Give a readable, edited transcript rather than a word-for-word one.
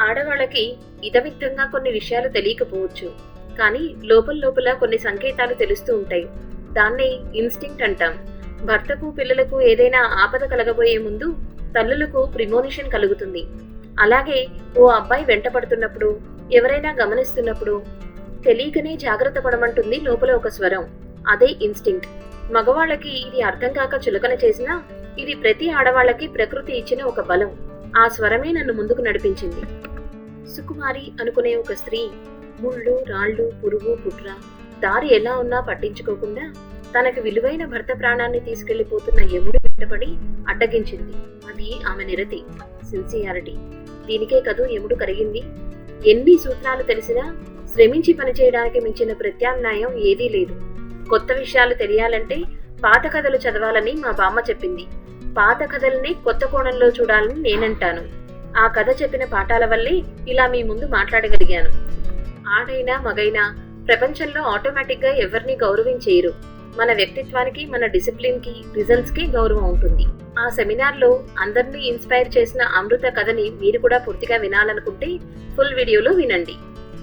ఆడవాళ్ళకి ఇతమిత్తంగా కొన్ని విషయాలు తెలియకపోవచ్చు, కానీ లోపల కొన్ని సంకేతాలు తెలుస్తూ ఉంటాయి. దాన్నే ఇన్స్టింక్ట్ అంటాం. భర్తకు పిల్లలకు ఏదైనా ఆపద కలగబోయే ముందు తల్లులకు ప్రిమోనిషన్ కలుగుతుంది. అలాగే ఓ అబ్బాయి వెంట పడుతున్నప్పుడు, ఎవరైనా గమనిస్తున్నప్పుడు తెలియకనే జాగ్రత్త పడమంటుంది లోపల ఒక స్వరం. అదే ఇన్స్టింక్ట్. మగవాళ్ళకి ఇది అర్థం కాక చులకన చేసినా ఇది ప్రతి ఆడవాళ్ళకి ప్రకృతి ఇచ్చిన ఒక బలం. ఆ స్వరమే నన్ను ముందుకు నడిపించింది. సుకుమారి అనుకునే ఒక స్త్రీ ముళ్ళు, రాళ్ళు, పురుగు, పుట్ర దారి ఎలా ఉన్నా పట్టించుకోకుండా తనకు విలువైన భర్త ప్రాణాన్ని తీసుకెళ్లిపోతున్న యముడు వెంటపడి అడ్డగించింది. అది ఆమె నిరతి, సిన్సియారిటీ. దీనికే కదూ యముడు కరిగింది. ఎన్ని సూత్రాలు తెలిసినా శ్రమించి పనిచేయడానికి మించిన ప్రత్యామ్నాయం ఏదీ లేదు. కొత్త విషయాలు తెలియాలంటే పాత కథలు చదవాలని మా బామ్మ చెప్పింది. పాత కథల్ని కొత్త కోణంలో చూడాలని నేనంటాను. ఆ కథ చెప్పిన పాఠాల వల్లే ఇలా మీ ముందు మాట్లాడగలిగాను. ఆడైనా మగైనా ప్రపంచంలో ఆటోమేటిక్గా ఎవరిని గౌరవించేయరు. మన వ్యక్తిత్వానికి, మన డిసిప్లిన్కి, రిజల్ట్స్కి గౌరవం ఉంటుంది. ఆ సెమినార్లో అందరినీ ఇన్స్పైర్ చేసిన అమృత కథని మీరు కూడా పూర్తిగా వినాలనుకుంటే ఫుల్ వీడియోలో వినండి.